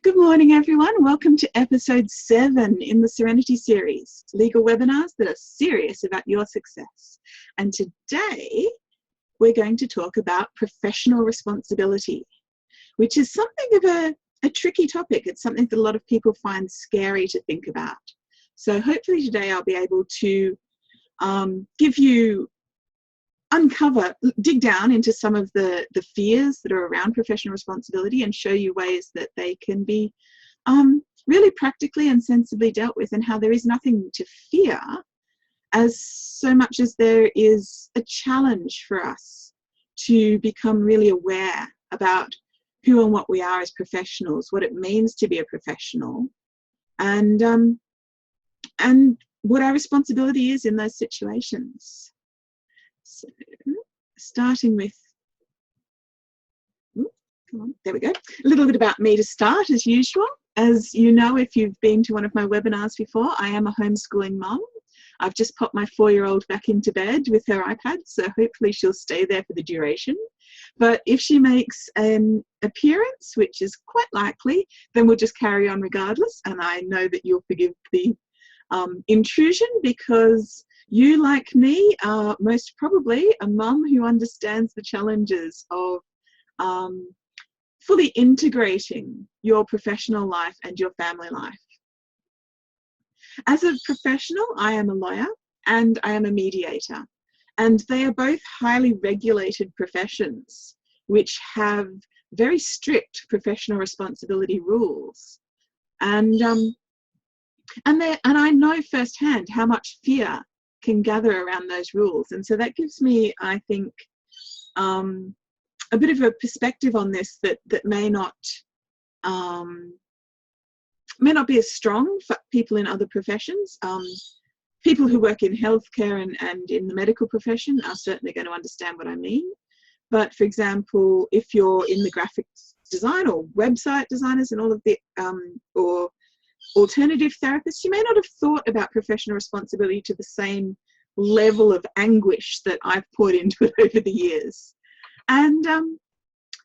Good morning, everyone. Welcome to episode 7 in the Serenity series, legal webinars that are serious about your success. And today we're going to talk about professional responsibility, which is something of a tricky topic. It's something that a lot of people find scary to think about. So hopefully today I'll be able to dig down into some of the fears that are around professional responsibility and show you ways that they can be really practically and sensibly dealt with, and how there is nothing to fear as so much as there is a challenge for us to become really aware about who and what we are as professionals, what it means to be a professional, and what our responsibility is in those situations. So, starting with, there we go, a little bit about me to start as usual. As you know, if you've been to one of my webinars before, I am a homeschooling mum. I've just popped my 4-year-old back into bed with her iPad, so hopefully she'll stay there for the duration. But if she makes an appearance, which is quite likely, then we'll just carry on regardless. And I know that you'll forgive the intrusion, because you, like me, are most probably a mum who understands the challenges of fully integrating your professional life and your family life. As a professional, I am a lawyer and I am a mediator, and they are both highly regulated professions which have very strict professional responsibility rules. And I know firsthand how much fear can gather around those rules. And so that gives me, I think, a bit of a perspective on this that may not be as strong for people in other professions. People who work in healthcare and in the medical profession are certainly going to understand what I mean. But for example, if you're in the graphics design or website designers and all of the, or alternative therapists, you may not have thought about professional responsibility to the same level of anguish that I've poured into it over the years. And I'm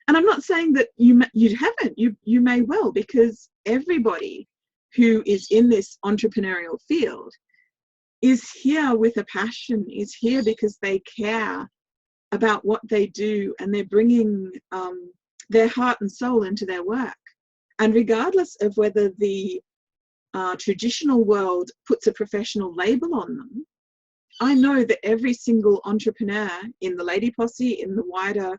not saying that you haven't. You may well, because everybody who is in this entrepreneurial field is here with a passion, is here because they care about what they do, and they're bringing their heart and soul into their work. And regardless of whether the traditional world puts a professional label on them, I know that every single entrepreneur in the Lady Posse, in the wider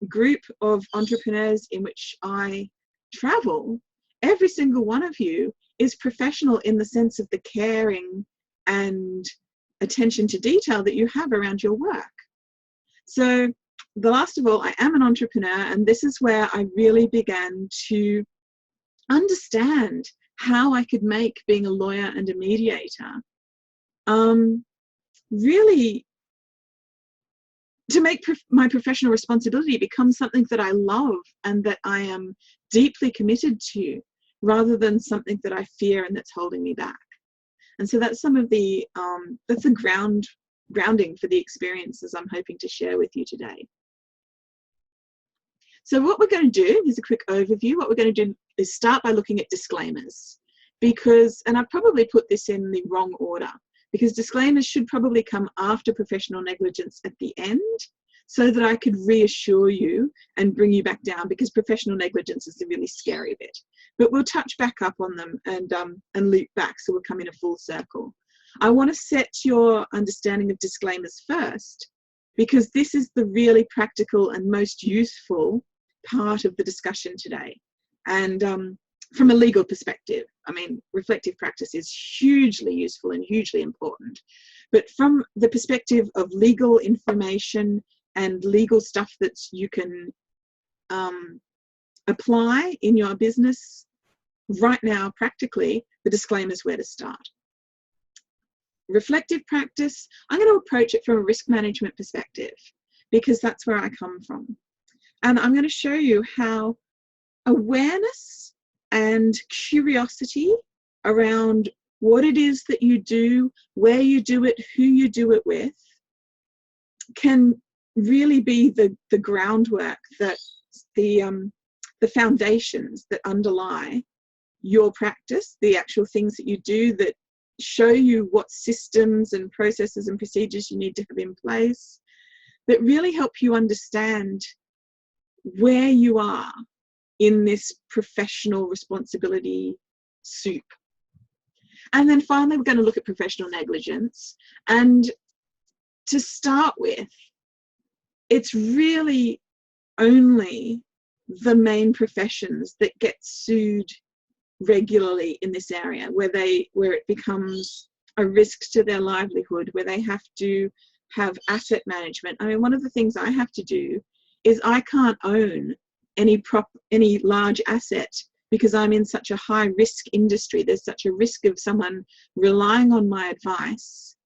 group of entrepreneurs in which I travel, every single one of you is professional in the sense of the caring and attention to detail that you have around your work. So, the last of all, I am an entrepreneur, and this is where I really began to understand how I could make being a lawyer and a mediator really to make my professional responsibility become something that I love and that I am deeply committed to, rather than something that I fear and that's holding me back. And so that's some of the that's the grounding for the experiences I'm hoping to share with you today. So what we're going to do, here's a quick overview. What we're going to do is start by looking at disclaimers, and I've probably put this in the wrong order, because disclaimers should probably come after professional negligence at the end, so that I could reassure you and bring you back down, because professional negligence is the really scary bit. But we'll touch back up on them and loop back, so we'll come in a full circle. I want to set your understanding of disclaimers first, because this is the really practical and most useful part of the discussion today. And from a legal perspective, I mean, reflective practice is hugely useful and hugely important. But from the perspective of legal information and legal stuff that you can apply in your business right now, practically, the disclaimer is where to start. Reflective practice, I'm going to approach it from a risk management perspective, because that's where I come from. And I'm going to show you how awareness and curiosity around what it is that you do, where you do it, who you do it with, can really be the groundwork that the the foundations that underlie your practice, the actual things that you do that show you what systems and processes and procedures you need to have in place, that really help you understand where you are in this professional responsibility soup. And then finally, we're going to look at professional negligence. And to start with, it's really only the main professions that get sued regularly in this area, where it becomes a risk to their livelihood, where they have to have asset management. I mean, one of the things I have to do is I can't own any large asset because I'm in such a high risk industry. There's such a risk of someone relying on my advice,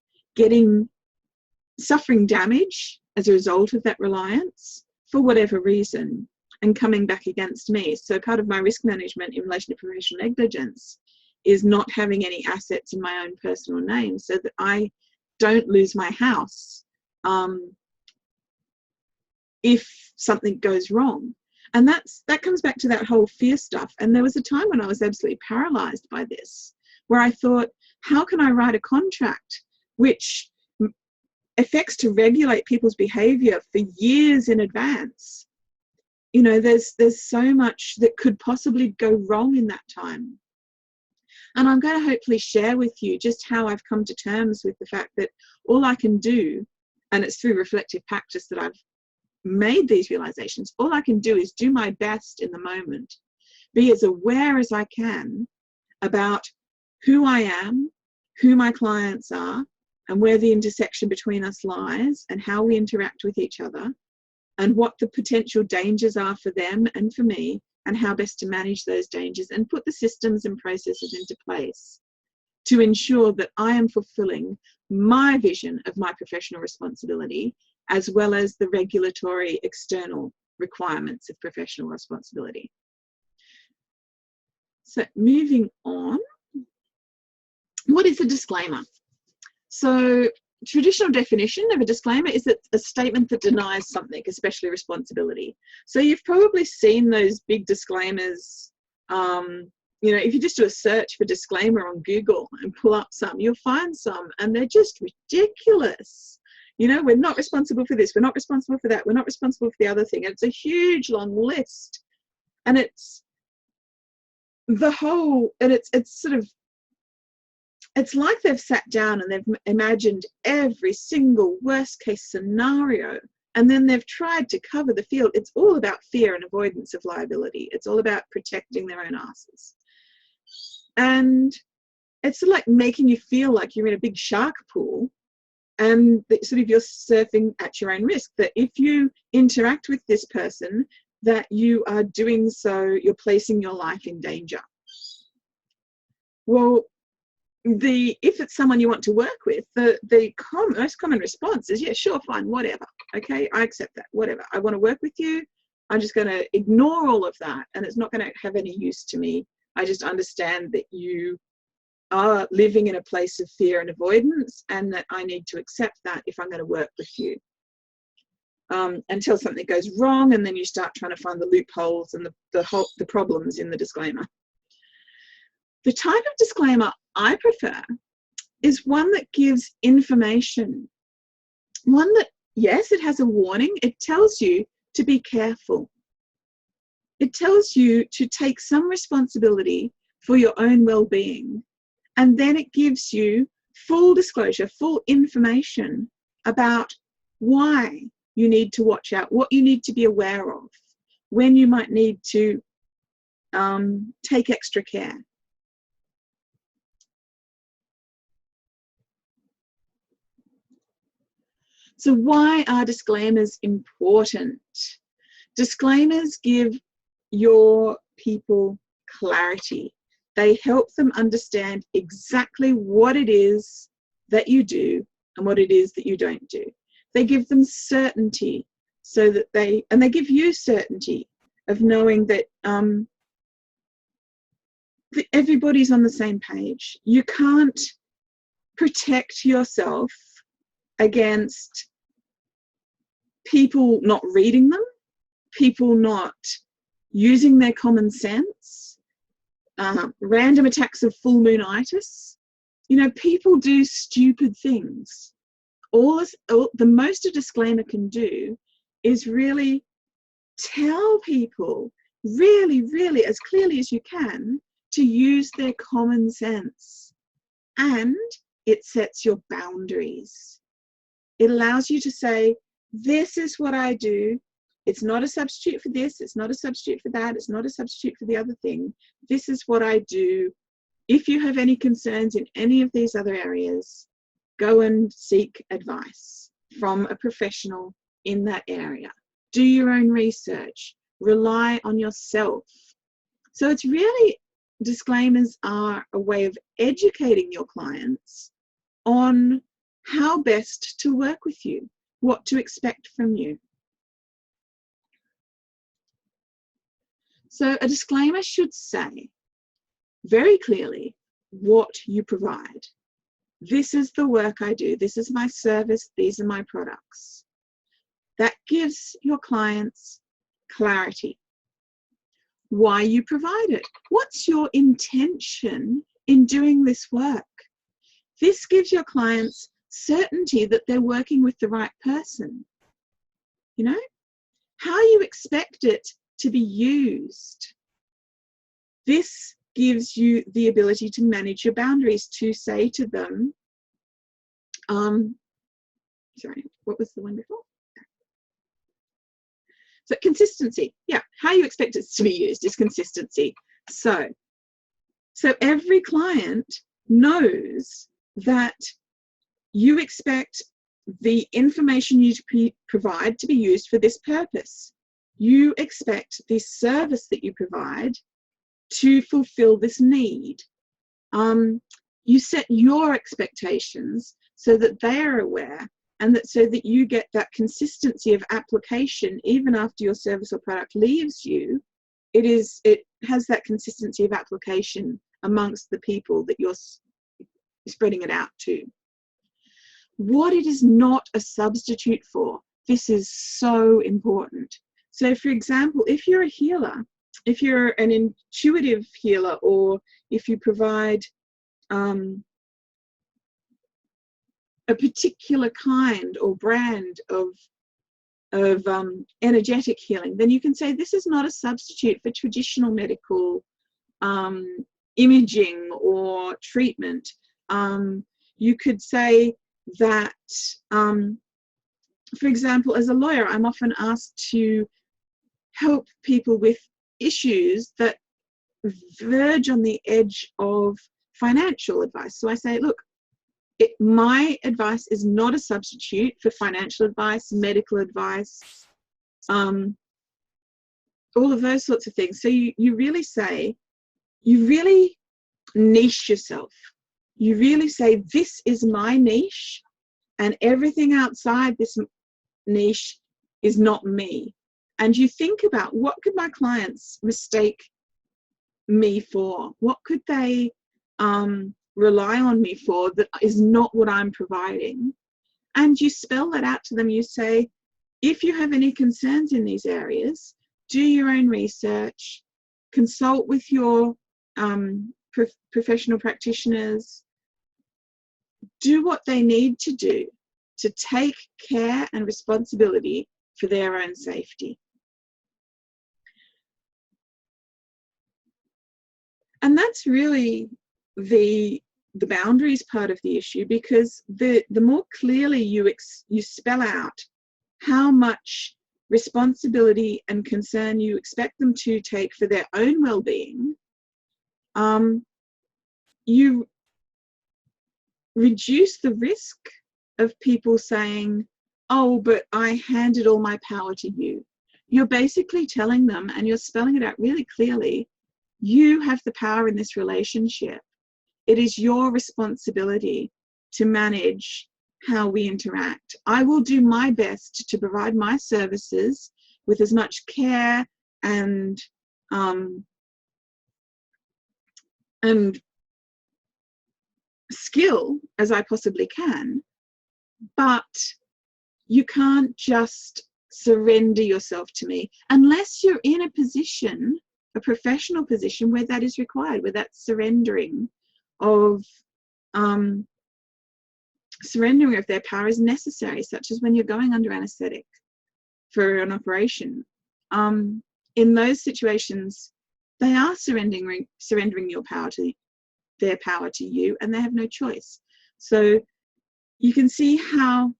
suffering damage as a result of that reliance for whatever reason, and coming back against me. So part of my risk management in relation to professional negligence is not having any assets in my own personal name so that I don't lose my house if something goes wrong. And that comes back to that whole fear stuff. And there was a time when I was absolutely paralyzed by this, where I thought, how can I write a contract which affects to regulate people's behavior for years in advance? You know, there's so much that could possibly go wrong in that time. And I'm going to hopefully share with you just how I've come to terms with the fact that all I can do, and it's through reflective practice that I've made these realizations, all I can do is do my best in the moment, be as aware as I can about who I am, who my clients are, and where the intersection between us lies, and how we interact with each other, and what the potential dangers are for them and for me, and how best to manage those dangers and put the systems and processes into place to ensure that I am fulfilling my vision of my professional responsibility, as well as the regulatory external requirements of professional responsibility. So moving on, what is a disclaimer? So traditional definition of a disclaimer is that a statement that denies something, especially responsibility. So you've probably seen those big disclaimers. You know, if you just do a search for disclaimer on Google and pull up some, you'll find some, and they're just ridiculous. You know, we're not responsible for this, we're not responsible for that, we're not responsible for the other thing. And it's a huge long list. And it's the whole, and it's sort of, it's like they've sat down and they've imagined every single worst case scenario, and then they've tried to cover the field. It's all about fear and avoidance of liability. It's all about protecting their own asses. And it's sort of like making you feel like you're in a big shark pool, and that sort of you're surfing at your own risk, that if you interact with this person, that you are doing so, you're placing your life in danger. Well, if it's someone you want to work with, the most common response is, yeah, sure, fine, whatever. Okay, I accept that, whatever. I want to work with you. I'm just going to ignore all of that, and it's not going to have any use to me. I just understand that you are living in a place of fear and avoidance, and that I need to accept that if I'm going to work with you. Until something goes wrong, and then you start trying to find the loopholes and the problems in the disclaimer. The type of disclaimer I prefer is one that gives information. One that, yes, it has a warning. It tells you to be careful. It tells you to take some responsibility for your own well-being. And then it gives you full disclosure, full information about why you need to watch out, what you need to be aware of, when you might need to take extra care. So why are disclaimers important? Disclaimers give your people clarity. They help them understand exactly what it is that you do and what it is that you don't do. They give them certainty, so that they give you certainty of knowing that everybody's on the same page. You can't protect yourself against people not reading them, people not using their common sense, random attacks of full moonitis. You know, people do stupid things. The most a disclaimer can do is really tell people really, really as clearly as you can to use their common sense. And it sets your boundaries. It allows you to say, this is what I do. It's not a substitute for this. It's not a substitute for that. It's not a substitute for the other thing. This is what I do. If you have any concerns in any of these other areas, go and seek advice from a professional in that area. Do your own research. Rely on yourself. So it's really, disclaimers are a way of educating your clients on how best to work with you, what to expect from you. So a disclaimer should say very clearly what you provide. This is the work I do. This is my service. These are my products. That gives your clients clarity. Why you provide it. What's your intention in doing this work? This gives your clients certainty that they're working with the right person. You know, how you expect it to be used. This gives you the ability to manage your boundaries, to say to them, sorry, what was the one before? So consistency, yeah, how you expect it to be used is consistency. So every client knows that you expect the information you provide to be used for this purpose. You expect this service that you provide to fulfill this need. You set your expectations so that they are aware, and so that you get that consistency of application even after your service or product leaves you. It has that consistency of application amongst the people that you're spreading it out to. What it is not a substitute for, this is so important. So for example, if you're a healer, if you're an intuitive healer, or if you provide a particular kind or brand of energetic healing, then you can say this is not a substitute for traditional medical imaging or treatment. You could say that, for example, as a lawyer, I'm often asked to help people with issues that verge on the edge of financial advice. So I say, look, my advice is not a substitute for financial advice, medical advice, all of those sorts of things. So you really say, you really niche yourself. You really say, this is my niche, and everything outside this niche is not me. And you think about, what could my clients mistake me for? What could they rely on me for that is not what I'm providing? And you spell that out to them. You say, if you have any concerns in these areas, do your own research, consult with your professional practitioners, do what they need to do to take care and responsibility for their own safety. And that's really the boundaries part of the issue, because the more clearly you spell out how much responsibility and concern you expect them to take for their own well-being, you reduce the risk of people saying, oh, but I handed all my power to you. You're basically telling them, and you're spelling it out really clearly, you have the power in this relationship. It is your responsibility to manage how we interact. I will do my best to provide my services with as much care and skill as I possibly can, but you can't just surrender yourself to me, unless you're in a position, a professional position, where that is required, where that surrendering of their power is necessary, such as when you're going under anesthetic for an operation. In those situations, they are surrendering your power to their power to you, and they have no choice. So you can see how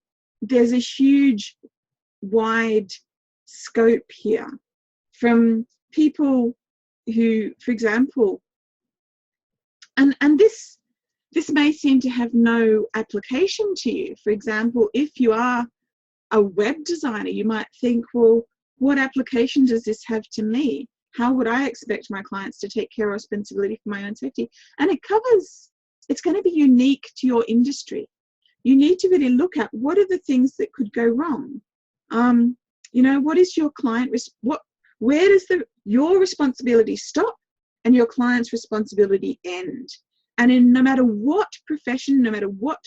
there's a huge, wide scope here from people who, for example, and this may seem to have no application to you. For example, if you are a web designer, you might think, well, what application does this have to me? How would I expect my clients to take care of responsibility for my own safety? And it's going to be unique to your industry. You need to really look at what are the things that could go wrong. What is your client, where does your responsibility stop and your client's responsibility end? And no matter what profession, no matter what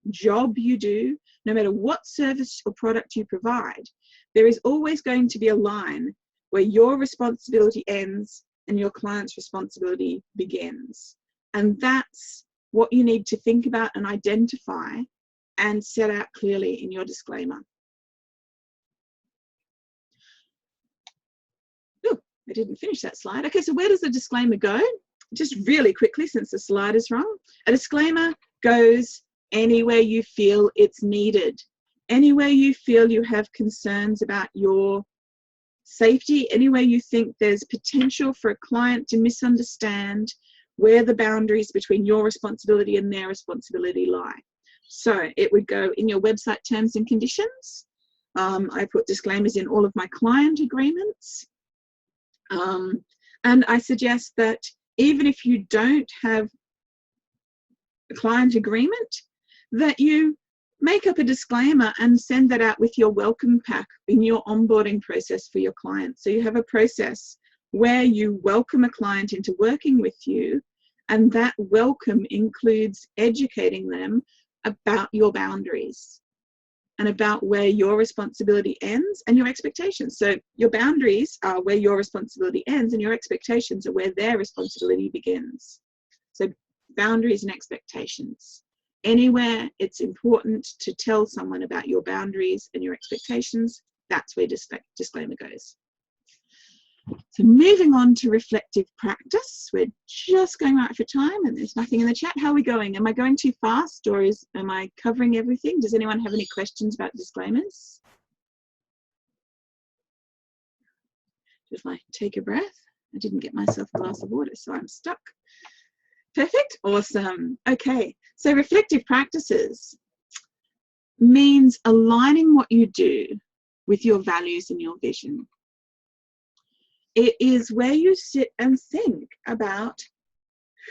job you do, no matter what service or product you provide, there is always going to be a line where your responsibility ends and your client's responsibility begins. And that's what you need to think about and identify and set out clearly in your disclaimer. Oh, I didn't finish that slide. Okay, so where does the disclaimer go? Just really quickly, since the slide is wrong. A disclaimer goes anywhere you feel it's needed. Anywhere you feel you have concerns about your safety, anywhere you think there's potential for a client to misunderstand where the boundaries between your responsibility and their responsibility lie. So it would go in your website terms and conditions. I put disclaimers in all of my client agreements. And I suggest that even if you don't have a client agreement, that you make up a disclaimer and send that out with your welcome pack in your onboarding process for your client. So you have a process where you welcome a client into working with you, and that welcome includes educating them about your boundaries and about where your responsibility ends and your expectations. So your boundaries are where your responsibility ends and your expectations are where their responsibility begins. So boundaries and expectations. Anywhere it's important to tell someone about your boundaries and your expectations, that's where disclaimer goes. So moving on to reflective practice. We're just going right for time and there's nothing in the chat. How are we going? Am I going too fast, or am I covering everything? Does anyone have any questions about disclaimers? Just like take a breath. I didn't get myself a glass of water, so I'm stuck. Perfect, awesome. Okay, so reflective practices means aligning what you do with your values and your vision. It is where you sit and think about,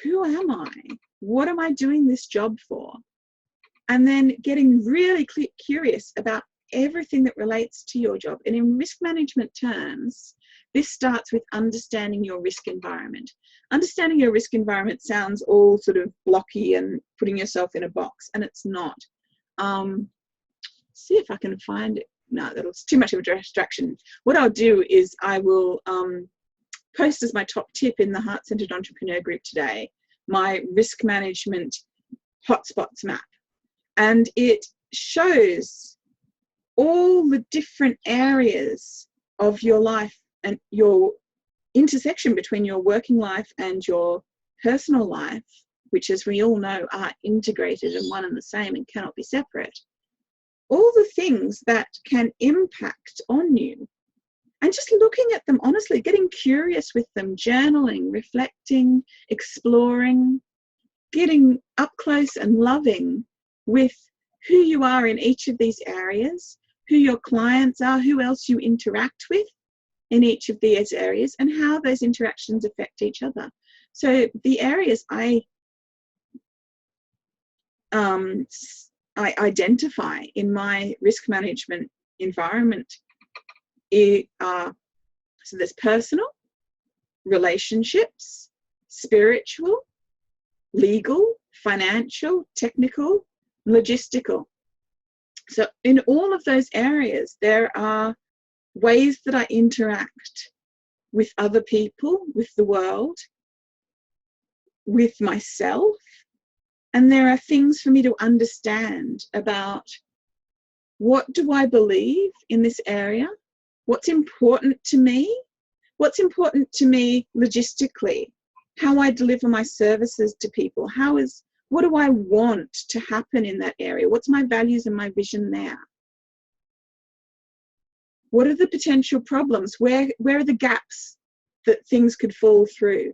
who am I? What am I doing this job for? And then getting really curious about everything that relates to your job. And in risk management terms, this starts with understanding your risk environment. Understanding your risk environment sounds all sort of blocky and putting yourself in a box, and it's not. See if I can find it. No, that's too much of a distraction. What I'll do is I will post as my top tip in the Heart-Centered Entrepreneur group today, my risk management hotspots map. And it shows all the different areas of your life and your intersection between your working life and your personal life, which, as we all know, are integrated and one and the same and cannot be separate. All the things that can impact on you, and just looking at them honestly, getting curious with them, journaling, reflecting, exploring, getting up close and loving with who you are in each of these areas, who your clients are, who else you interact with in each of these areas, and how those interactions affect each other. So the areas I identify in my risk management environment are, so there's personal, relationships, spiritual, legal, financial, technical, logistical. So in all of those areas, there are ways that I interact with other people, with the world, with myself. And there are things for me to understand about what do I believe in this area, what's important to me, logistically, how I deliver my services to people, what do I want to happen in that area, what's my values and my vision there. What are the potential problems? Where are the gaps that things could fall through?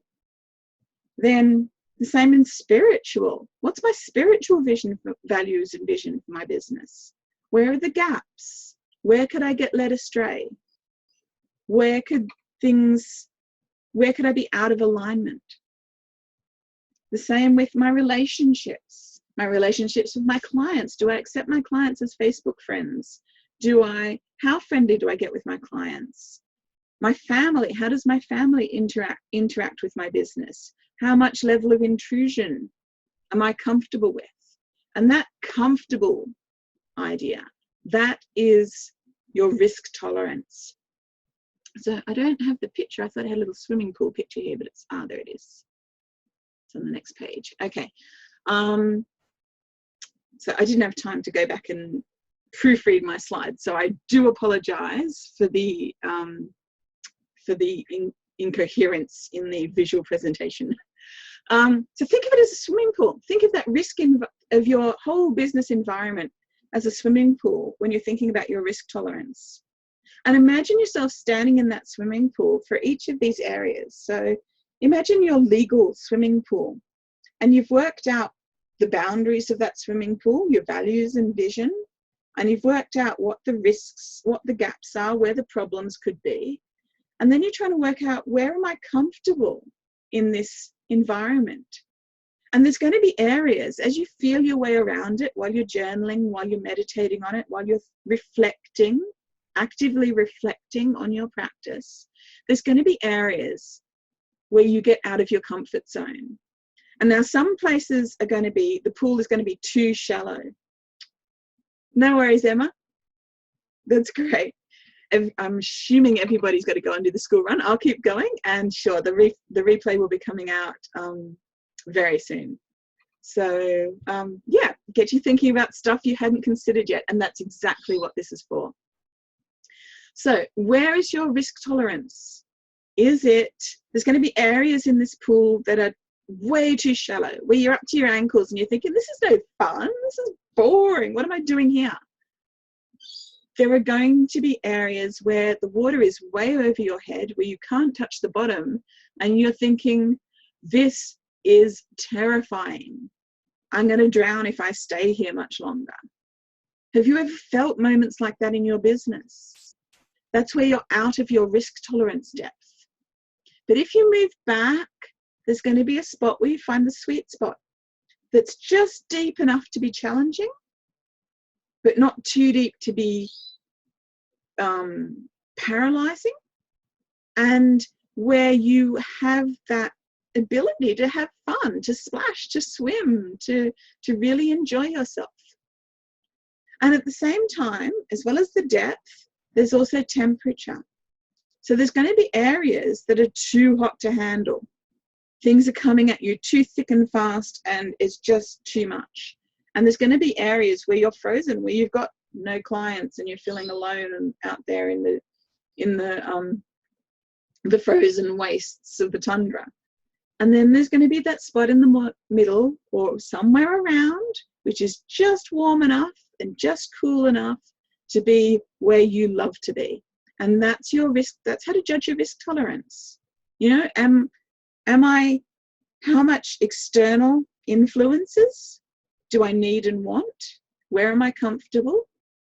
Then the same in spiritual. What's my spiritual vision, values and vision for my business? Where are the gaps? Where could I get led astray? Where could I be out of alignment? The same with my relationships with my clients. Do I accept my clients as Facebook friends? How friendly do I get with my clients? My family, how does my family interact with my business? How much level of intrusion am I comfortable with? And that comfortable idea, that is your risk tolerance. So I don't have the picture. I thought I had a little swimming pool picture here, but there it is. It's on the next page. Okay. So I didn't have time to go back and proofread my slides. So I do apologize for the incoherence in the visual presentation. So think of it as a swimming pool. Think of that risk of your whole business environment as a swimming pool when you're thinking about your risk tolerance. And imagine yourself standing in that swimming pool for each of these areas. So imagine your legal swimming pool, and you've worked out the boundaries of that swimming pool, your values and vision, and you've worked out what the risks, what the gaps are, where the problems could be. And then you're trying to work out, where am I comfortable in this environment? And there's going to be areas, as you feel your way around it, while you're journaling, while you're meditating on it, while you're reflecting, actively reflecting on your practice, there's going to be areas where you get out of your comfort zone. And now some places are going to be, the pool is going to be too shallow. No worries, Emma. That's great. I'm assuming everybody's got to go and do the school run. I'll keep going, and sure, the replay will be coming out very soon. So yeah, get you thinking about stuff you hadn't considered yet, and that's exactly what this is for. So where is your risk tolerance? There's going to be areas in this pool that are way too shallow, where you're up to your ankles and you're thinking, this is no fun, this is boring, what am I doing here? There are going to be areas where the water is way over your head, where you can't touch the bottom, and you're thinking, this is terrifying. I'm going to drown if I stay here much longer. Have you ever felt moments like that in your business? That's where you're out of your risk tolerance depth. But if you move back, there's going to be a spot where you find the sweet spot that's just deep enough to be challenging, but not too deep to be paralyzing, and where you have that ability to have fun, to splash, to swim, to really enjoy yourself. And at the same time, as well as the depth, there's also temperature. So there's going to be areas that are too hot to handle. Things are coming at you too thick and fast, and it's just too much. And there's going to be areas where you're frozen, where you've got no clients and you're feeling alone and out there in the frozen wastes of the tundra. And then there's going to be that spot in the middle, or somewhere around, which is just warm enough and just cool enough to be where you love to be. And that's your risk. That's how to judge your risk tolerance. You know, how much external influences do I need and want? Where am I comfortable?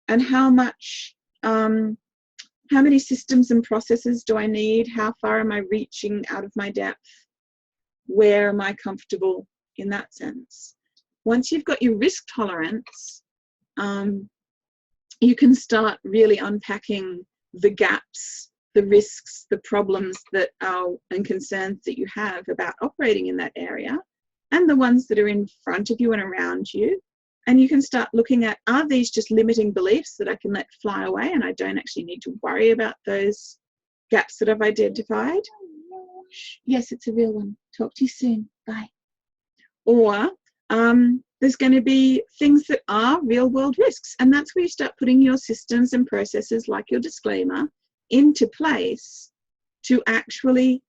And how many systems and processes do I need? How far am I reaching out of my depth? Where am I comfortable in that sense? Once you've got your risk tolerance, you can start really unpacking the gaps, the risks, the problems and concerns that you have about operating in that area, and the ones that are in front of you and around you, And you can start looking at, are these just limiting beliefs that I can let fly away and I don't actually need to worry about those gaps that I've identified? Yes, it's a real one. Talk to you soon. Bye. Or there's going to be things that are real world risks. And that's where you start putting your systems and processes, like your disclaimer, into place to actually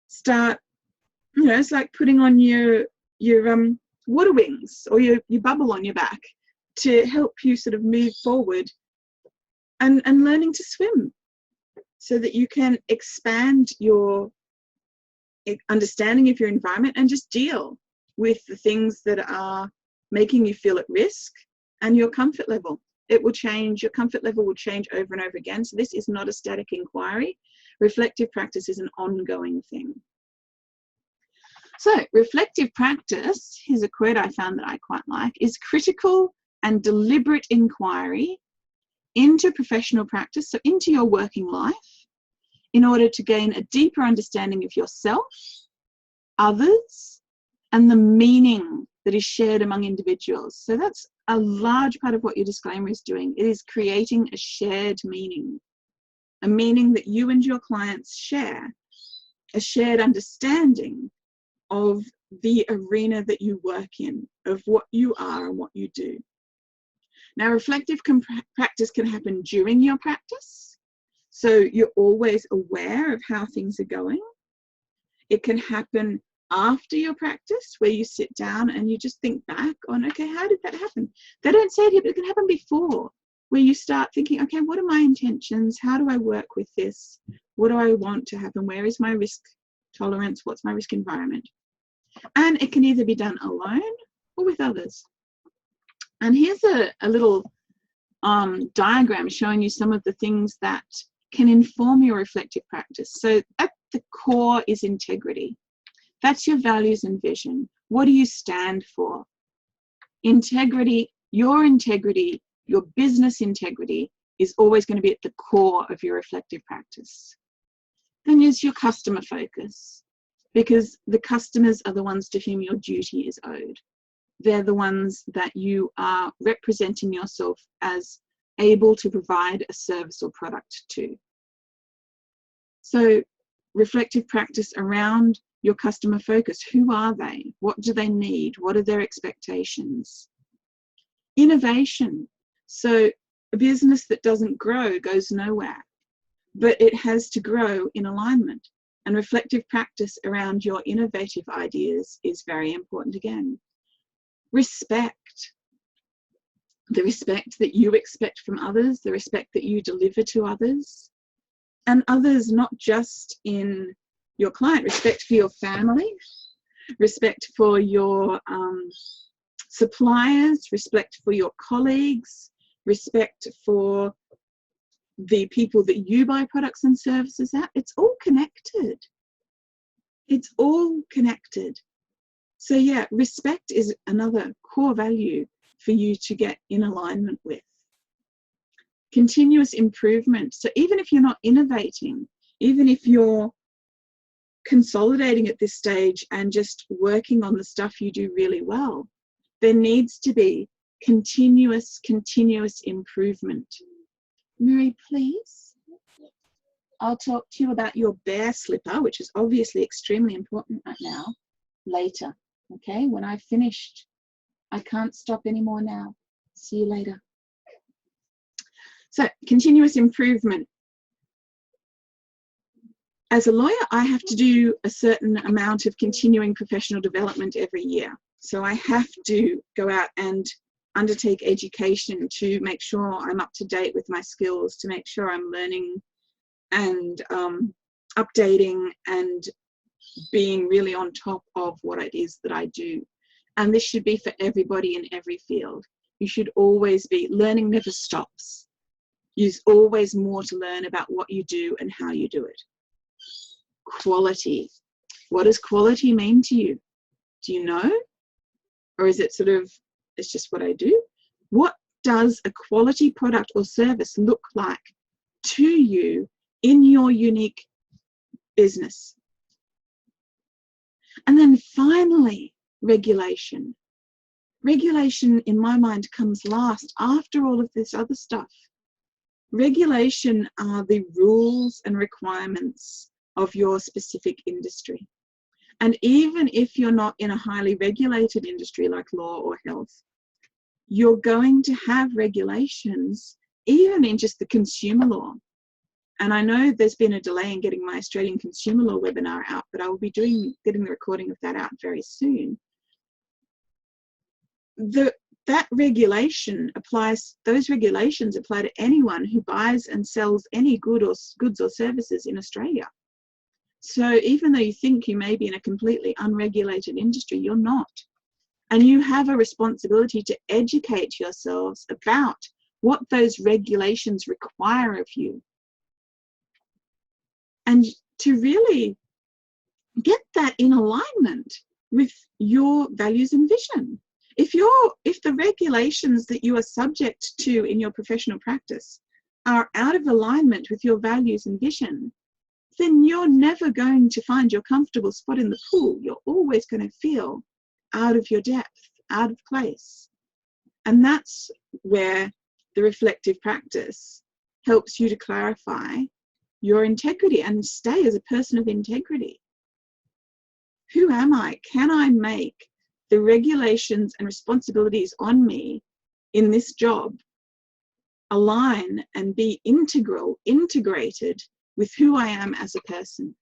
start, you know, it's like putting on your water wings or your bubble on your back to help you sort of move forward and learning to swim so that you can expand your understanding of your environment and just deal with the things that are making you feel at risk, and your comfort level. It will change, your comfort level will change over and over again. So this is not a static inquiry. Reflective practice is an ongoing thing. So reflective practice, here's a quote I found that I quite like, is critical and deliberate inquiry into professional practice, so into your working life, in order to gain a deeper understanding of yourself, others, and the meaning that is shared among individuals. So that's a large part of what your disclaimer is doing. It is creating a shared meaning, a meaning that you and your clients share, a shared understanding of the arena that you work in, of what you are and what you do. Now, reflective practice can happen during your practice, so you're always aware of how things are going. It can happen after your practice, where you sit down and you just think back on, okay, how did that happen? They don't say it here, but it can happen before, where you start thinking, okay, what are my intentions? How do I work with this? What do I want to happen? Where is my risk tolerance? What's my risk environment? And it can either be done alone or with others. And here's a little diagram showing you some of the things that can inform your reflective practice. So at the core is integrity. That's your values and vision. What do you stand for? Integrity, your business integrity is always going to be at the core of your reflective practice. Then is your customer focus, because the customers are the ones to whom your duty is owed. They're the ones that you are representing yourself as able to provide a service or product to. So reflective practice around your customer focus. Who are they? What do they need? What are their expectations? Innovation. So a business that doesn't grow goes nowhere, but it has to grow in alignment. And reflective practice around your innovative ideas is very important again. Respect. The respect that you expect from others, the respect that you deliver to others, and others not just in your client, respect for your family, respect for your suppliers, respect for your colleagues, respect for the people that you buy products and services at. It's all connected. It's all connected. So yeah, respect is another core value for you to get in alignment with. Continuous improvement. So even if you're not innovating, even if you're consolidating at this stage and just working on the stuff you do really well, there needs to be continuous improvement. Mary, please. I'll talk to you about your bear slipper, which is obviously extremely important right now, later. Okay, when I've finished, I can't stop anymore now. See you later. So, continuous improvement. As a lawyer, I have to do a certain amount of continuing professional development every year. So I have to go out and undertake education to make sure I'm up to date with my skills, to make sure I'm learning and updating and being really on top of what it is that I do. And this should be for everybody in every field. You should always be, learning never stops. There's always more to learn about what you do and how you do it. Quality. What does quality mean to you? Do you know? Or is it sort of, it's just what I do? What does a quality product or service look like to you in your unique business? And then finally, regulation. Regulation, in my mind, comes last after all of this other stuff. Regulation are the rules and requirements of your specific industry. And even if you're not in a highly regulated industry like law or health, you're going to have regulations, even in just the consumer law. And I know there's been a delay in getting my Australian consumer law webinar out, but I will be getting the recording of that out very soon. That regulation applies, those regulations apply to anyone who buys and sells any goods or services in Australia. So even though you think you may be in a completely unregulated industry, you're not. And you have a responsibility to educate yourselves about what those regulations require of you. And to really get that in alignment with your values and vision. If the regulations that you are subject to in your professional practice are out of alignment with your values and vision, then you're never going to find your comfortable spot in the pool. You're always going to feel out of your depth, out of place. And that's where the reflective practice helps you to clarify your integrity and stay as a person of integrity. Who am I? Can I make the regulations and responsibilities on me in this job align and be integrated with who I am as a person?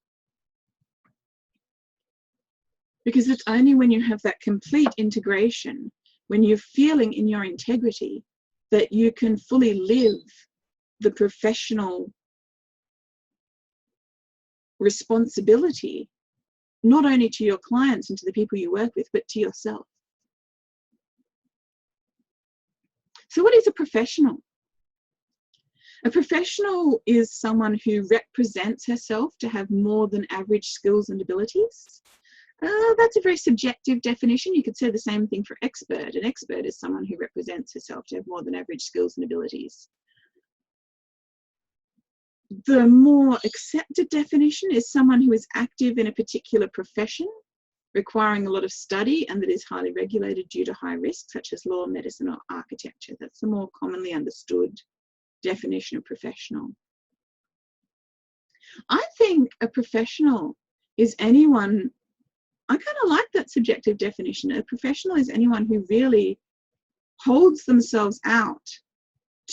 Because it's only when you have that complete integration, when you're feeling in your integrity, that you can fully live the professional responsibility, not only to your clients and to the people you work with, but to yourself. So what is a professional? A professional is someone who represents herself to have more than average skills and abilities. That's a very subjective definition. You could say the same thing for expert. An expert is someone who represents herself to have more than average skills and abilities. The more accepted definition is someone who is active in a particular profession, requiring a lot of study and that is highly regulated due to high risk, such as law, medicine, or architecture. That's the more commonly understood definition of professional. I think a professional is anyone, I kind of like that subjective definition. A professional is anyone who really holds themselves out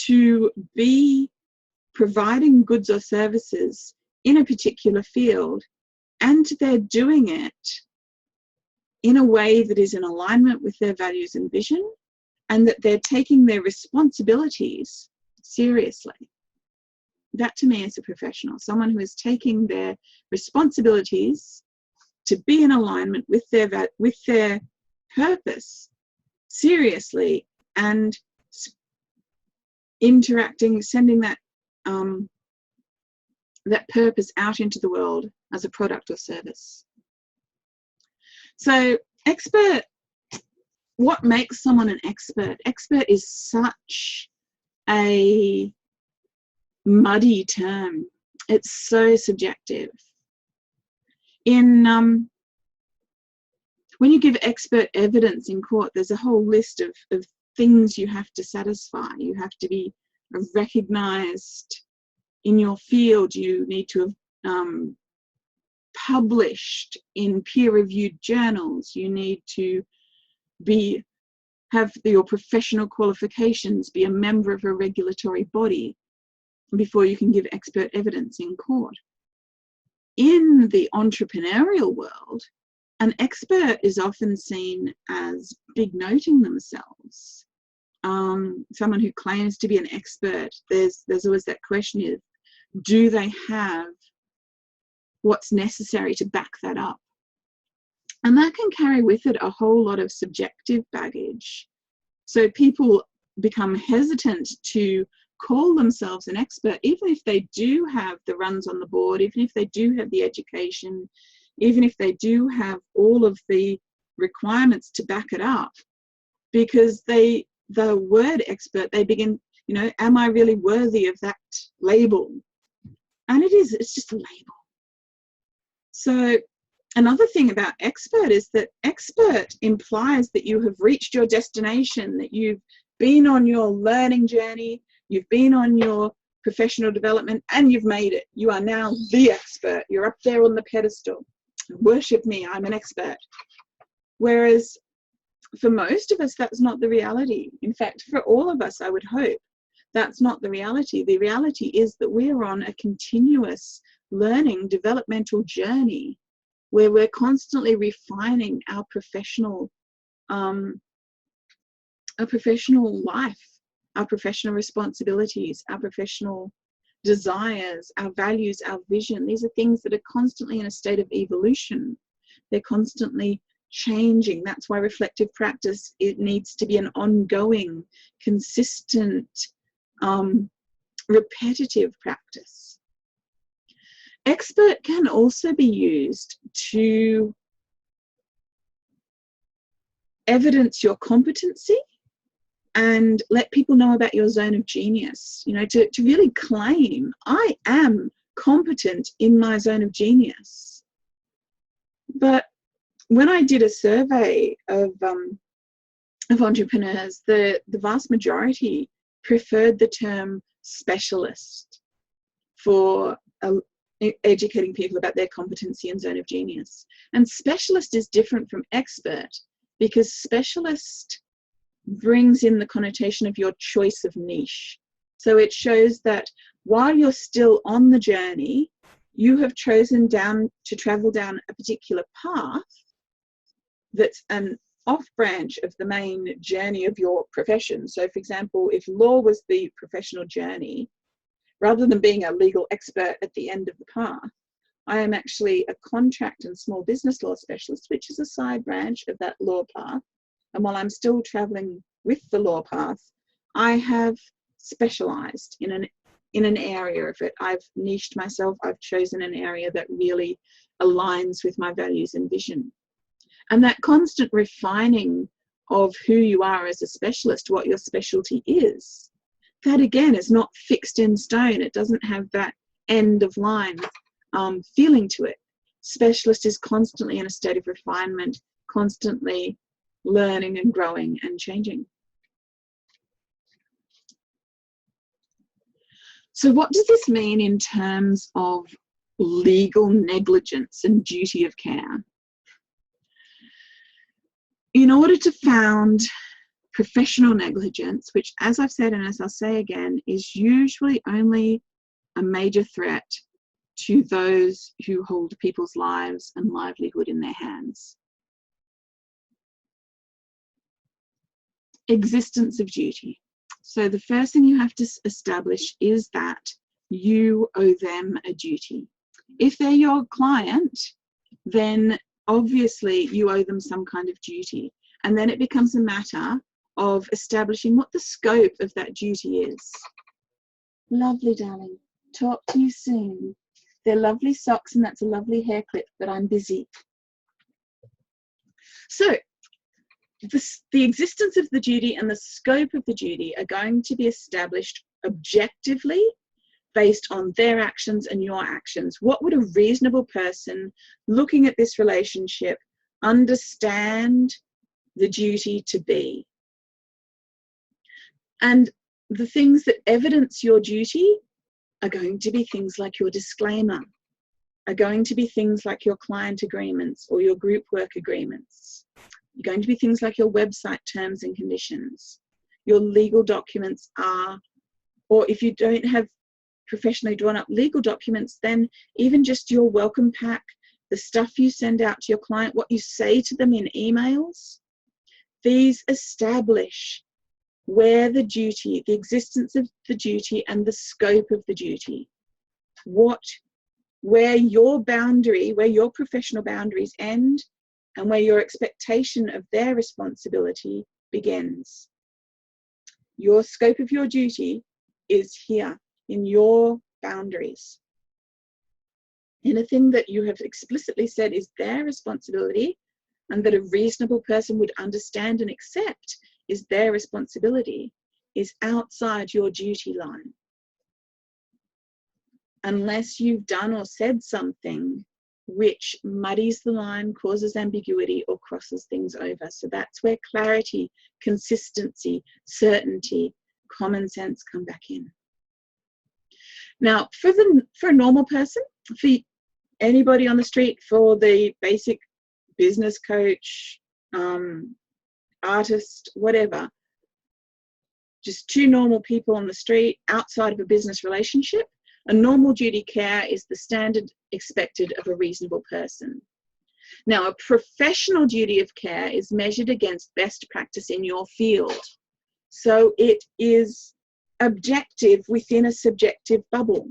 to be providing goods or services in a particular field, and they're doing it in a way that is in alignment with their values and vision, and that they're taking their responsibilities seriously. That to me is a professional, someone who is taking their responsibilities to be in alignment with their purpose seriously, and interacting, sending that that purpose out into the world as a product or service. So expert, what makes someone an expert? Expert is such a muddy term. It's so subjective. When you give expert evidence in court, there's a whole list of things you have to satisfy. You have to be recognized in your field. You need to have published in peer-reviewed journals. You need to have your professional qualifications, be a member of a regulatory body before you can give expert evidence in court. In the entrepreneurial world, an expert is often seen as big-noting themselves. Someone who claims to be an expert, there's always that question of, do they have what's necessary to back that up? And that can carry with it a whole lot of subjective baggage. So people become hesitant to call themselves an expert, even if they do have the runs on the board, even if they do have the education, even if they do have all of the requirements to back it up, because the word expert, they begin, am I really worthy of that label? And it's just a label. So Another thing about expert is that expert implies that you have reached your destination, that you've been on your learning journey, you've been on your professional development, and you've made it. You are now the expert. You're up there on the pedestal. Worship me, I'm an expert. Whereas for most of us, that's not the reality. In fact, for all of us, I would hope, that's not the reality. The reality is that we're on a continuous learning, developmental journey where we're constantly refining our professional life, our professional responsibilities, our professional desires, our values, our vision. These are things that are constantly in a state of evolution. They're constantly changing. That's why reflective practice, it needs to be an ongoing, consistent, repetitive practice. Expert can also be used to evidence your competency and let people know about your zone of genius, you know, to really claim, I am competent in my zone of genius. But when I did a survey of entrepreneurs, the vast majority preferred the term specialist for educating people about their competency and zone of genius. And specialist is different from expert because specialist brings in the connotation of your choice of niche. So it shows that while you're still on the journey, you have chosen to travel down a particular path that's an off branch of the main journey of your profession. So for example, if law was the professional journey, rather than being a legal expert at the end of the path, I am actually a contract and small business law specialist, which is a side branch of that law path. And while I'm still traveling with the law path, I have specialized in an area of it. I've niched myself. I've chosen an area that really aligns with my values and vision. And that constant refining of who you are as a specialist, what your specialty is, that again is not fixed in stone. It doesn't have that end of line feeling to it. Specialist is constantly in a state of refinement, constantly learning and growing and changing. So what does this mean in terms of legal negligence and duty of care? In order to found professional negligence, which, as I've said and as I'll say again, is usually only a major threat to those who hold people's lives and livelihood in their hands. Existence of duty. So the first thing you have to establish is that you owe them a duty. If they're your client, then obviously you owe them some kind of duty. And then it becomes a matter of establishing what the scope of that duty is. Lovely, darling. Talk to you soon. They're lovely socks and that's a lovely hair clip, but I'm busy. So the existence of the duty and the scope of the duty are going to be established objectively based on their actions and your actions. What would a reasonable person looking at this relationship understand the duty to be? And the things that evidence your duty are going to be things like your disclaimer, are going to be things like your client agreements or your group work agreements. You're going to be things like your website terms and conditions. Your legal documents are, or if you don't have professionally drawn up legal documents, then even just your welcome pack, the stuff you send out to your client, what you say to them in emails, these establish where the duty, the existence of the duty and the scope of the duty, where your boundary, where your professional boundaries end and where your expectation of their responsibility begins. Your scope of your duty is here in your boundaries. Anything that you have explicitly said is their responsibility and that a reasonable person would understand and accept is their responsibility is outside your duty line. Unless you've done or said something which muddies the line, causes ambiguity, or crosses things over. So that's where clarity, consistency, certainty, common sense come back in. Now, for a normal person, for anybody on the street, for the basic business coach, artist, whatever, just two normal people on the street outside of a business relationship, a normal duty care is the standard expected of a reasonable person. Now, a professional duty of care is measured against best practice in your field. So it is objective within a subjective bubble.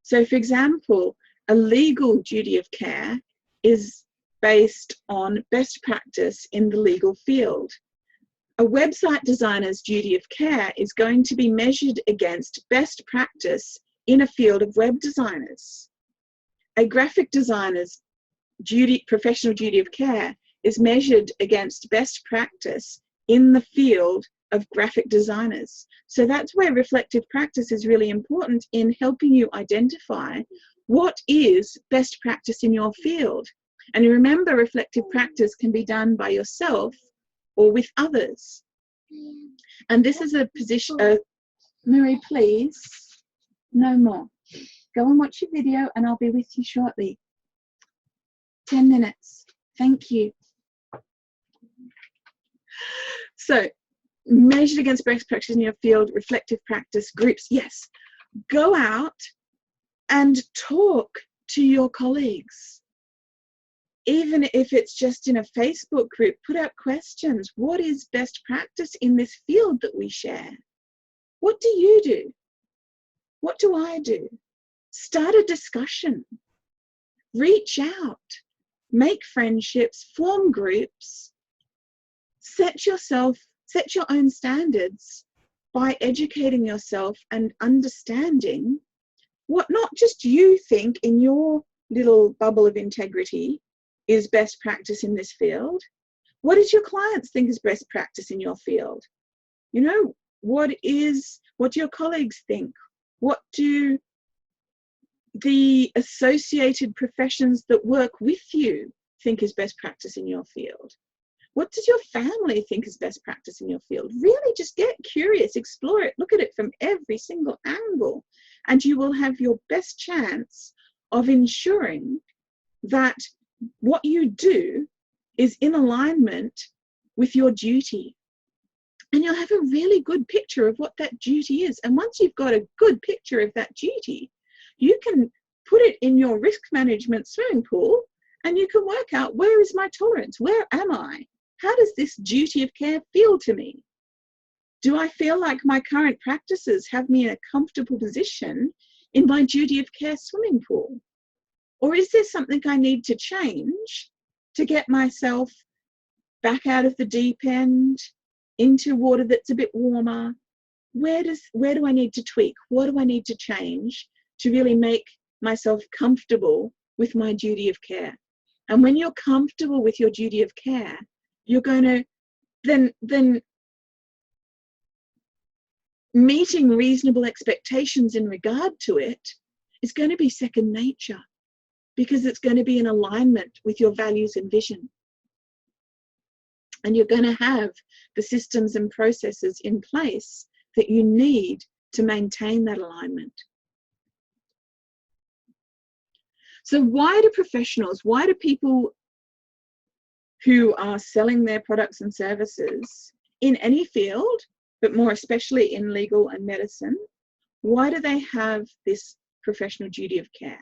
So, for example, a legal duty of care is based on best practice in the legal field. A website designer's duty of care is going to be measured against best practice in a field of web designers. A graphic designer's professional duty of care is measured against best practice in the field of graphic designers. So that's where reflective practice is really important in helping you identify what is best practice in your field. And remember, reflective practice can be done by yourself or with others. And this is a position, Marie, please, no more. Go and watch your video and I'll be with you shortly. 10 minutes. Thank you. So, measured against best practice in your field, reflective practice, groups, yes. Go out and talk to your colleagues. Even if it's just in a Facebook group, put out questions. What is best practice in this field that we share? What do you do? What do I do? Start a discussion. Reach out. Make friendships, form groups. Set your own standards by educating yourself and understanding what not just you think in your little bubble of integrity is best practice in this field. What does your clients think is best practice in your field? You know, what do your colleagues think? What do the associated professions that work with you think is best practice in your field? What does your family think is best practice in your field? Really just get curious, explore it, look at it from every single angle, and you will have your best chance of ensuring that what you do is in alignment with your duty. And you'll have a really good picture of what that duty is. And once you've got a good picture of that duty, you can put it in your risk management swimming pool and you can work out, where is my tolerance? Where am I? How does this duty of care feel to me? Do I feel like my current practices have me in a comfortable position in my duty of care swimming pool? Or is there something I need to change to get myself back out of the deep end, into water that's a bit warmer? Where do I need to tweak? What do I need to change to really make myself comfortable with my duty of care? And when you're comfortable with your duty of care, you're going to then meeting reasonable expectations in regard to it is going to be second nature, because it's going to be in alignment with your values and vision. And you're going to have the systems and processes in place that you need to maintain that alignment. So why do people who are selling their products and services in any field, but more especially in legal and medicine, why do they have this professional duty of care?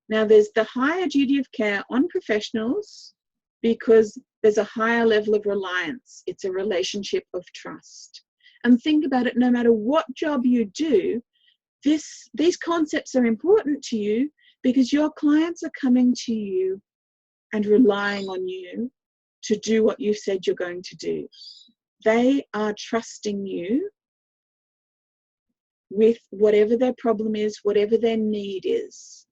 Now, there's the higher duty of care on professionals because there's a higher level of reliance. It's a relationship of trust. And think about it, no matter what job you do, these concepts are important to you because your clients are coming to you and relying on you to do what you said you're going to do. They are trusting you with whatever their problem is, whatever their need is.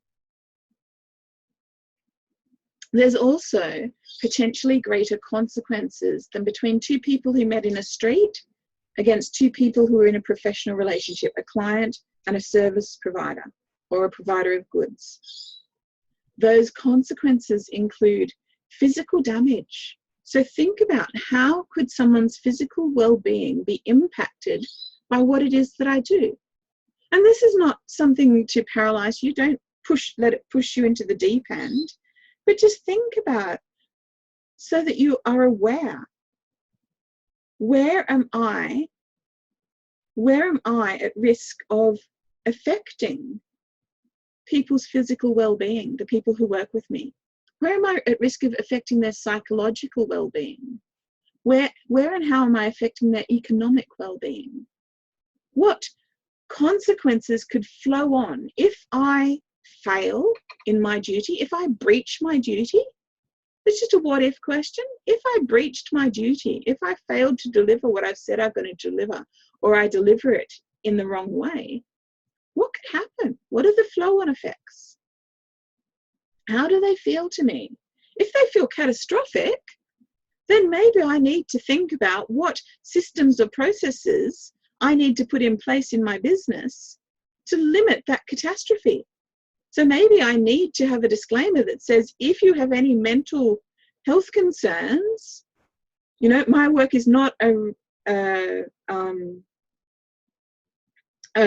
There's also potentially greater consequences than between two people who met in a street against two people who are in a professional relationship, a client and a service provider or a provider of goods. those consequences include physical damage. So think about, how could someone's physical well-being be impacted by what it is that I do? And this is not something to paralyze you. Don't let it push you into the deep end, but just think about, so that you are aware, where am I at risk of affecting people's physical well-being, the people who work with me? Where am I at risk of affecting their psychological well-being? Where and how am I affecting their economic well-being? What consequences could flow on if I fail in my duty, if I breach my duty? It's just a what if question. If I breached my duty, if I failed to deliver what I've said I'm going to deliver, or I deliver it in the wrong way, what could happen? What are the flow-on effects? How do they feel to me? If they feel catastrophic, then maybe I need to think about what systems or processes I need to put in place in my business to limit that catastrophe. So maybe I need to have a disclaimer that says, if you have any mental health concerns, my work is not a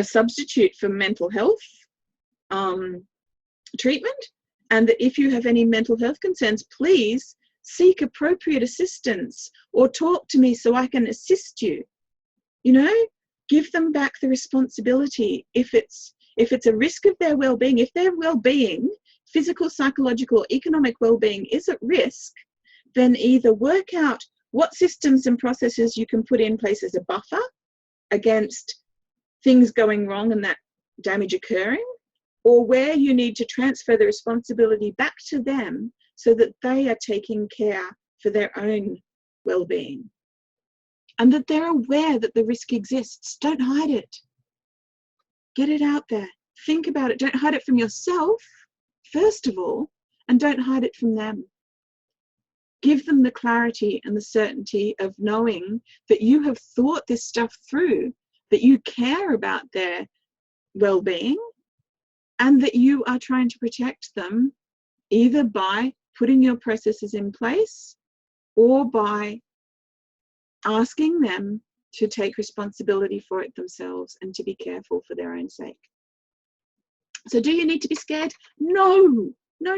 substitute for mental health treatment, and that if you have any mental health concerns, please seek appropriate assistance or talk to me so I can assist you. Give them back the responsibility. If it's a risk of their well-being, if their well-being, physical, psychological, economic well-being is at risk, then either work out what systems and processes you can put in place as a buffer against things going wrong and that damage occurring, or where you need to transfer the responsibility back to them so that they are taking care for their own well-being, and that they're aware that the risk exists. Don't hide it. Get it out there. Think about it. Don't hide it from yourself, first of all, and don't hide it from them. Give them the clarity and the certainty of knowing that you have thought this stuff through, that you care about their well-being, and that you are trying to protect them either by putting your processes in place or by asking them to take responsibility for it themselves and to be careful for their own sake. So do you need to be scared? No. No.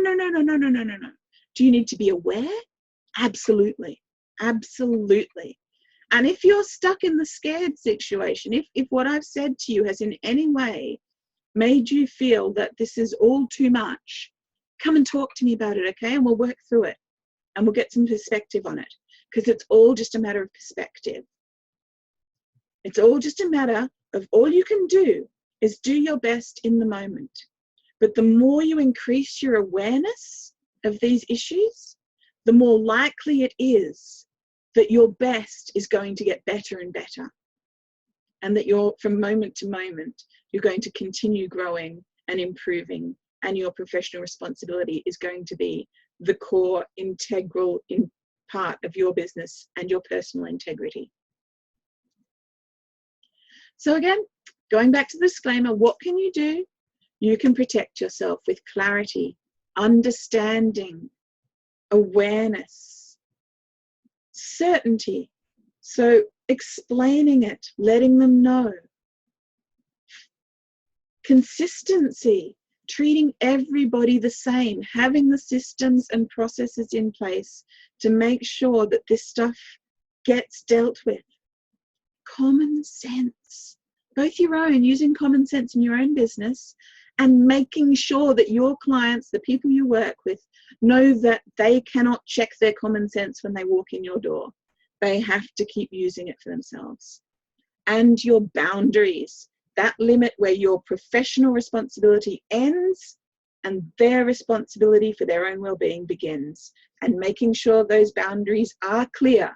Do you need to be aware? Absolutely. Absolutely. And if you're stuck in the scared situation, if what I've said to you has in any way made you feel that this is all too much, come and talk to me about it, okay? And we'll work through it and we'll get some perspective on it, because it's all just a matter of perspective. It's all just a matter of, all you can do is do your best in the moment. But the more you increase your awareness of these issues, the more likely it is that your best is going to get better and better. And that from moment to moment, you're going to continue growing and improving, and your professional responsibility is going to be the core integral part of your business and your personal integrity. So again, going back to the disclaimer, what can you do? You can protect yourself with clarity, understanding, awareness, certainty. So explaining it, letting them know. Consistency, treating everybody the same, having the systems and processes in place to make sure that this stuff gets dealt with. Common sense, both your own, using common sense in your own business, and making sure that your clients, the people you work with, know that they cannot check their common sense when they walk in your door. They have to keep using it for themselves. And your boundaries, that limit where your professional responsibility ends and their responsibility for their own well-being begins, and making sure those boundaries are clear,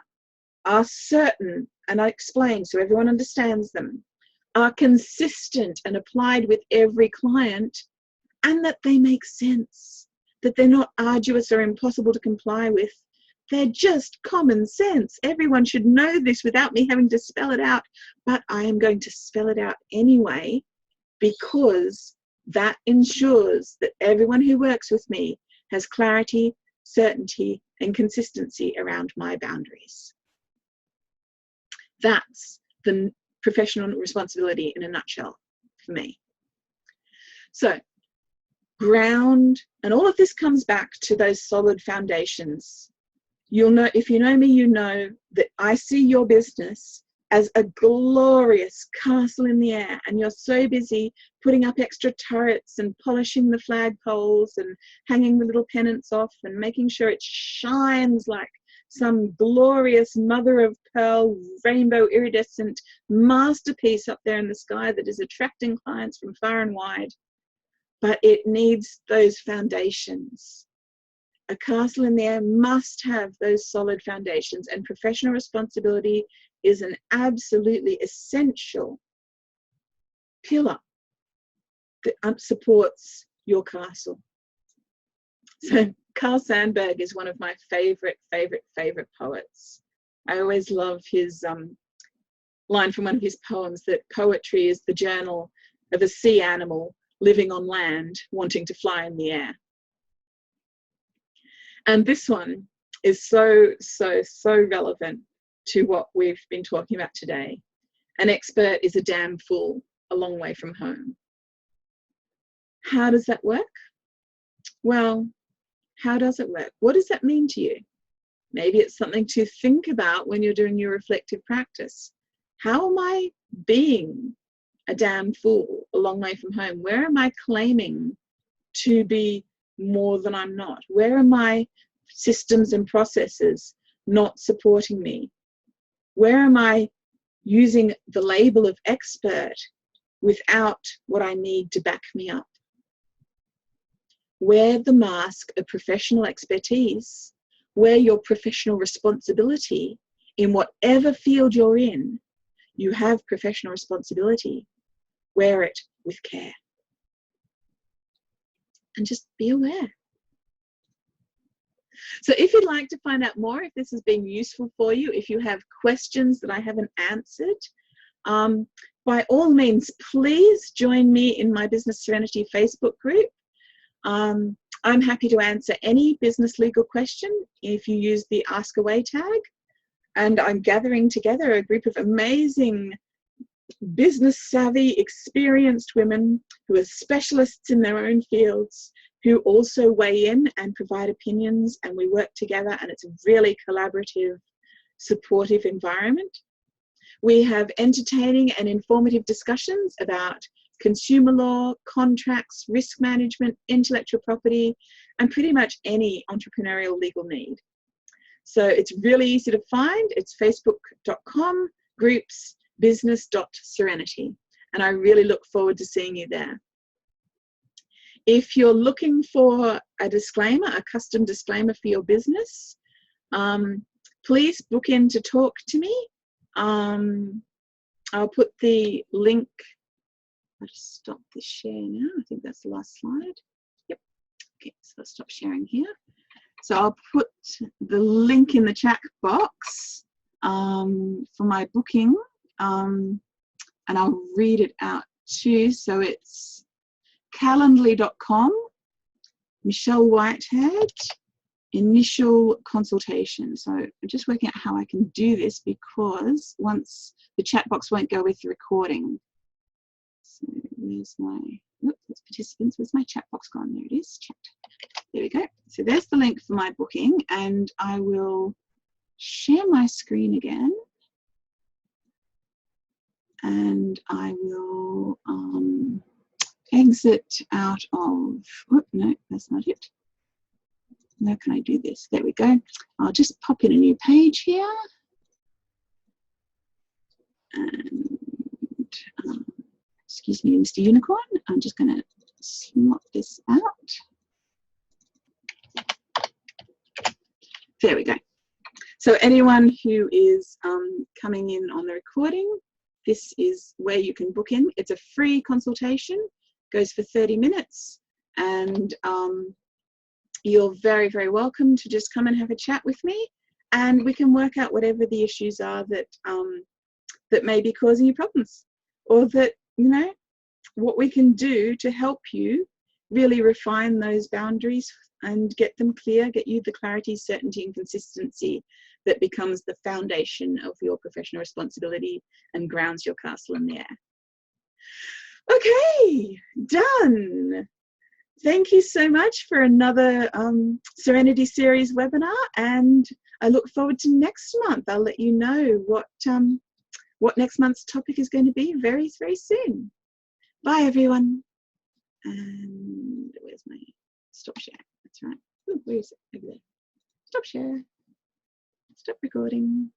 are certain, and I explain so everyone understands them, are consistent and applied with every client, and that they make sense, that they're not arduous or impossible to comply with. They're just common sense. Everyone should know this without me having to spell it out, but I am going to spell it out anyway, because that ensures that everyone who works with me has clarity, certainty, and consistency around my boundaries. That's the professional responsibility in a nutshell for me. So ground, and all of this comes back to those solid foundations. You'll know, if you know me, you know that I see your business as a glorious castle in the air, and you're so busy putting up extra turrets and polishing the flagpoles and hanging the little pennants off and making sure it shines like some glorious mother of pearl rainbow iridescent masterpiece up there in the sky that is attracting clients from far and wide. But it needs those foundations. A castle in the air must have those solid foundations, and professional responsibility is an absolutely essential pillar that supports your castle. So Carl Sandburg is one of my favorite poets. I always love his line from one of his poems that poetry is the journal of a sea animal living on land, wanting to fly in the air. And this one is so relevant to what we've been talking about today. An expert is a damn fool a long way from home. How does that work? Well, how does it work? What does that mean to you? Maybe it's something to think about when you're doing your reflective practice. How am I being a damn fool a long way from home? Where am I claiming to be more than I'm not? Where are my systems and processes not supporting me? Where am I using the label of expert without what I need to back me up? Wear the mask of professional expertise. Wear your professional responsibility in whatever field you're in. You have professional responsibility. Wear it with care. And just be aware. So if you'd like to find out more, if this has been useful for you, if you have questions that I haven't answered, by all means, please join me in my Business Serenity Facebook group. I'm happy to answer any business legal question if you use the Ask Away tag. And I'm gathering together a group of amazing business savvy, experienced women who are specialists in their own fields, who also weigh in and provide opinions, and we work together, and it's a really collaborative, supportive environment. We have entertaining and informative discussions about consumer law, contracts, risk management, intellectual property, and pretty much any entrepreneurial legal need. So it's really easy to find. It's facebook.com groups business.serenity, and I really look forward to seeing you there. If you're looking for a disclaimer, a custom disclaimer for your business, please book in to talk to me. I'll put the link. I'll just stop the share now. I think that's the last slide. Yep. Okay, so I'll stop sharing here. So I'll put the link in the chat box for my booking, and I'll read it out too. So it's calendly.com, Michelle Whitehead, initial consultation. So I'm just working out how I can do this, because once the chat box won't go with the recording. So where's my, that's participants, where's my chat box gone? There it is, chat. There we go. So there's the link for my booking, and I will share my screen again. And I will exit out of, oh, no, that's not it. How can I do this? There we go. I'll just pop in a new page here. And excuse me, Mr. Unicorn. I'm just going to slot this out. There we go. So anyone who is coming in on the recording, this is where you can book in. It's a free consultation, goes for 30 minutes, and you're very, very welcome to just come and have a chat with me, and we can work out whatever the issues are that that may be causing you problems, or that, you know, what we can do to help you really refine those boundaries and get them clear, get you the clarity, certainty, and consistency that becomes the foundation of your professional responsibility and grounds your castle in the air. Okay, done. Thank you so much for another Serenity series webinar, and I look forward to next month. I'll let you know what next month's topic is going to be very, very soon. Bye, everyone. And where's my stop share? That's right. Ooh, where is it? Over there. Stop share. Stop recording.